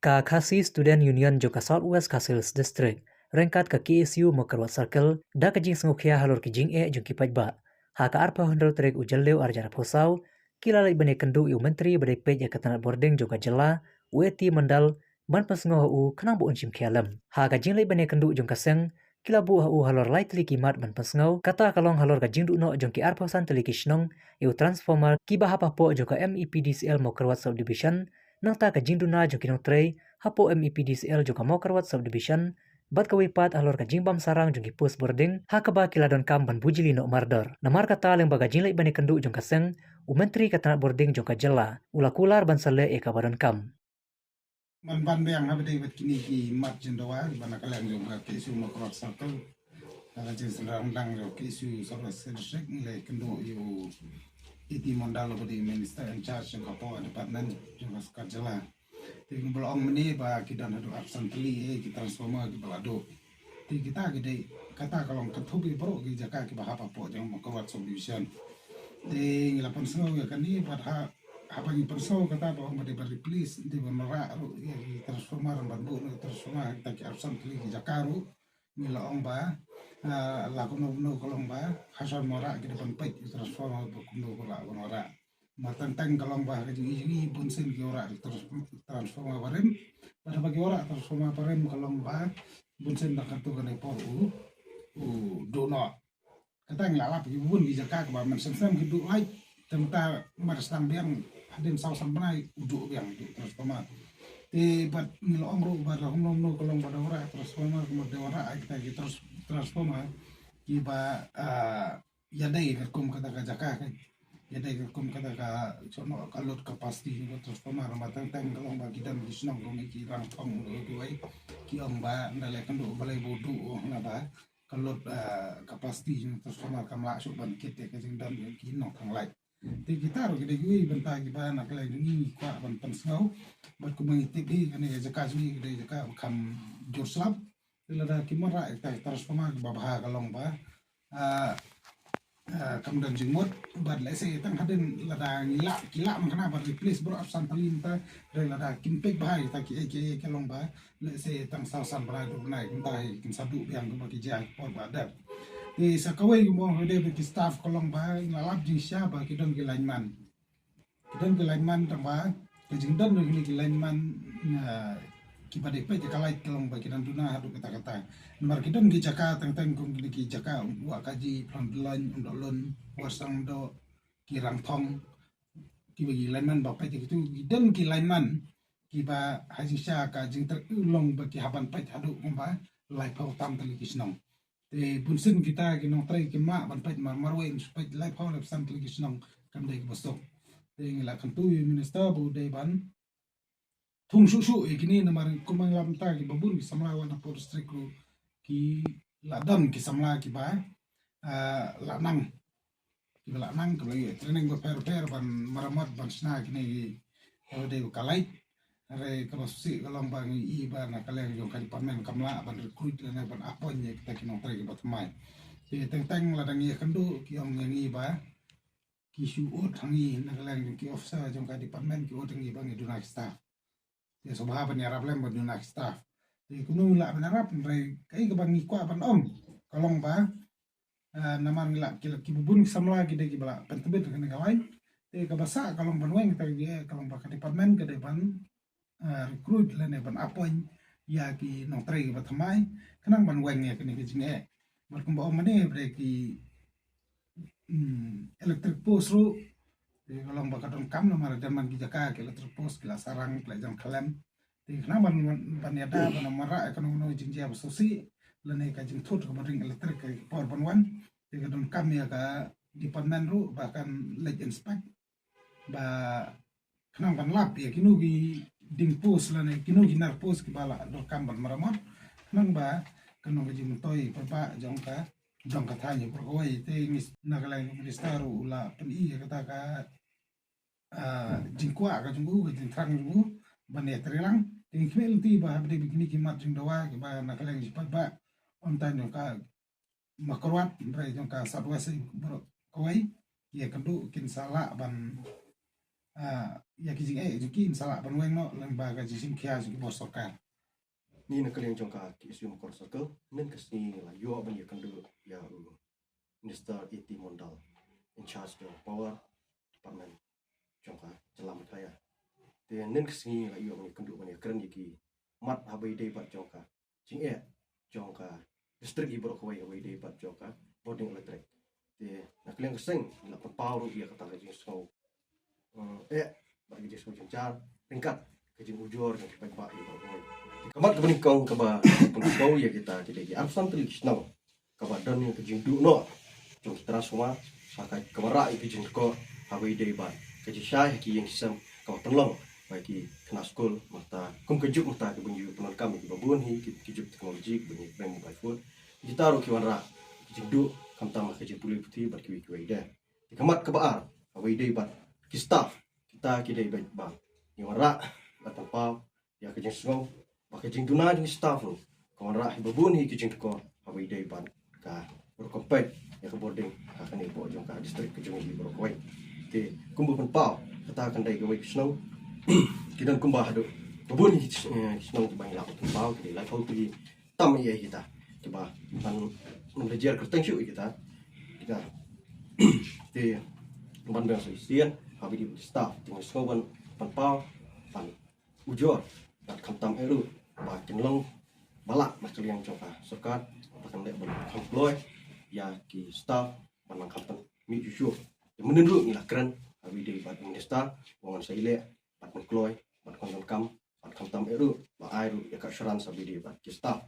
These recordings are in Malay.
Ka Khasi Student Union joka Southwest Khasi District rengkat ke KSU Mokerwat Circle da kajing sengukhia halur kijing jungki pajba. Ha ka arpa hundal trek ujalleu arjara posau kila lai bane kendu iu menteri badai pej ketanat boarding joka jela ueti mandal ban pasngoh u kenang bu unchim kialam. Ha kajing lai bane kendu jung kaseng kila bu hu halor lai teli kimat ban pasngau kata kalong halor kajing du no jungki arpa san teli kishnong iu transformer kiba hapa po joka MEPDCL Mokerwat Subdivision nang ta kajing du na jungki nong trei hapo MEPDCL joka Mokerwat Subdivision bat kawipat halor kajing bam sarang jungki post boarding hakaba kiladon kam ban bujili no mardor. Namar kata leng bagajing lai bane kendu jung kaseng u menteri katanat boarding jungka jela ula kular ban sale kabadon kam. Man ban yang habe dei kini ki mat jendawa bana kaleng jung ka kisu Mokerwat Circle kala jeng serang dang jo kisu Southwest District le kendu yu iti mondalo bodi minister in charge jung kapo department jung ka jela. Ting belong meni ba kidan hadu absently kita transformer ki balado. Ti kita gede kata kalong ketubi pro ki jaka ki bahapa po jung Mokerwat Subdivision. Ting lapon sengo ya kani pada apa yang perso kata bahwa mesti replace di menara yang transformer bantu transformer kita ki absently ki jakaru mila ong ba lagu no kolong ba hasan mora ki depan pek transformer bukundo kola menara matan tang kolong ba ki ini bunsen ki ora transformer barem pada bagi ora transformer barem kolong ba bunsen dak kartu kan por dono kata ngalap ki bun ki jakak ba men sem ki du ai tenta marstang biang hadin saw sampai ujuk yang transformer te bat ngilong ru bar hom no kolong pada ora transformer kemudian ora kita terus transformer kiba ya dai kum kata jaka ya dai kum kata ka sono kalot kapasiti transformer matang tang kolong bagi dan disnong rum ki rang thong ru wai ki ong ba ndale kan do balai bodu na ba kalot kapasiti transformer kamla su ban kite ka jing dan ki nong thang lai ti kita ro gede gui benta ki ba nak lai ni kwa ban pensau bat ku mangiti di kane jaka sui gede jaka kam jorslap lada ki mara ta transformer ba bah kalong ba kam dan jingmot bat lai se tang hadin lada kila man kana bat replace bro absan talin ta lada kimpek ba ta ki kalong ba lai se tang sausan ba do nai kuntai kin sadu yang ba ki ja por ba da sa kawai mo hede ki staff kolong ba ngalap jing sia ba kidon ki lineman tang ba jing don ki lineman ki ba de pe ka lai kolong ba kidon duna hadu kata nomor kidon ki jaka tang kum ki jaka wa kaji from line undolon wasang do ki rang thong ki bagi lineman ba pe ki tu kidon ki lineman ki ba haji sia ka jing ter ulong ba ki haban pe hadu ba lai pau tam tali ki snong te bunsin kita kinong try kima ban pait marwe pait lai phau lep sam tli kisnong kam dei bosok te ngila kan tu minister bu dei ban thung su ikini namar kumang lam ta ki babun ki samla wana por district ki ladam ki samla ki ba la nang ki training ba per ban maramat ban sna kini dei kalai are kalau si kalau bang iba na kalian yung kalipamen kamla ban recruit na ban apon ya kita kinong try ba tmai te teng ladang ya kandu kiong yang iba kisu ot hangi na kalian yung ki officer yung kalipamen ki ot hangi bang iduna staff ya sobha ban yarap lem ban iduna staff te kuno la ban arap rai kai ka bang ikwa ban om kalong ba naman ngila ki bubun samla ki de ki bala pentebet kan kawai te ka basa kalong ban weng ta dia kalong ba kalipamen ke depan recruit lene ban apon ya ki nong trai ba thamai kanang ban weng ya kini jinge bar kum ba mane bre ki electric post ru de kalong ba kadon kam nomor jaman ki jaka ki electric post kila sarang kila jam kalem de kanang ban yada ban mara kanong no jinje ba sosi lene ka jing thut ka ring electric ka por ban wan de kadon kam ya ka department ru bahkan late inspect ba kanang ban lap ya kinu ki ding pos lane kinu ginar pos ki bala do kamban maramot nang ba kanu ji mutoi papa jongka thanya por oi te ngis nagala minister ula pen i kata ka jingkwa ka junggu ka jingtrang junggu ban ya trilang ting khmel ti ba habde bikini ki mat jing dawa ki ba nagala ji papa on tan jongka Mokerwat bre jongka Southwest bro koi ya kandu kin sala ban ya kijing juki salah panweng no lembaga jisim kia juki bos sorkar ni na kalian jongka ki isu mukor circle nen kasi la yo ban ya kandu ya minister iti mondal in charge of power department jongka celam kaya te nen kasi la yo ban ya kandu ban ya keren ki mat habai dei bat jongka jing jongka district ibro kawai habai dei bat jongka boarding electric te na kalian keseng la pau ru ya kata jing so bagi jing so jengcar tingkat kejing ujur yang kita buat ibro kawai kamat kebenikong kaba pengkau ya kita jadi absen tulis nang kaba dan yang kejing du no jong kita semua sakai kemara kejing ko habai dei bat kejing syai ki yang sistem kau tolong bagi kena school mata kum kejuk mata ke bunyi teman kami di babun hi kejuk teknologi bunyi brand mobile phone kita ro ki wanra kejing du kam tam kejing pulih putih bat ki ida kamat kebaar habai dei bat ki staff kita ki dei bat yang wanra bat pau ya kejing sngau kejing tuna ni staff lo kawan rak babun hi kejing ko habai dei ban ka berkompet ya ke boarding akan ni bo jong ka distrik kejing hi berkoi te kumbu pun pau kata akan dai gawai snow kidan kumba hadu babun hi snow bang la pun pau ke la kau pergi tam ya kita coba man mengajar kerteng syu kita te ban bang so isian habai di staff tengah snow ban pau ban ujor bat kamtam eru ba kenlong balak macam yang coba sekat akan lek employ ya ki staff manang kamtam mi jujur menurut ni lah keren habi dei bat minister wangan saile bat employ bat konton kam bat kamtam eru ba airu ya ka syaran sabi dei bat ki staff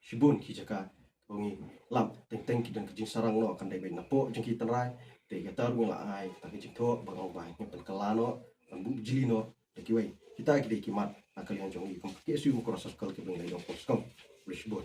sibun ki jaka bongi lam teng ki dan kejing sarang no akan dei ben napo jeng ki terai te kata ru la ai ta ki jito bang bai ni pen kelano bu jilino ki wei kita ki dei kimat kalian jong i kom ke su ko rasa kal ke bang dei ko skam rishbot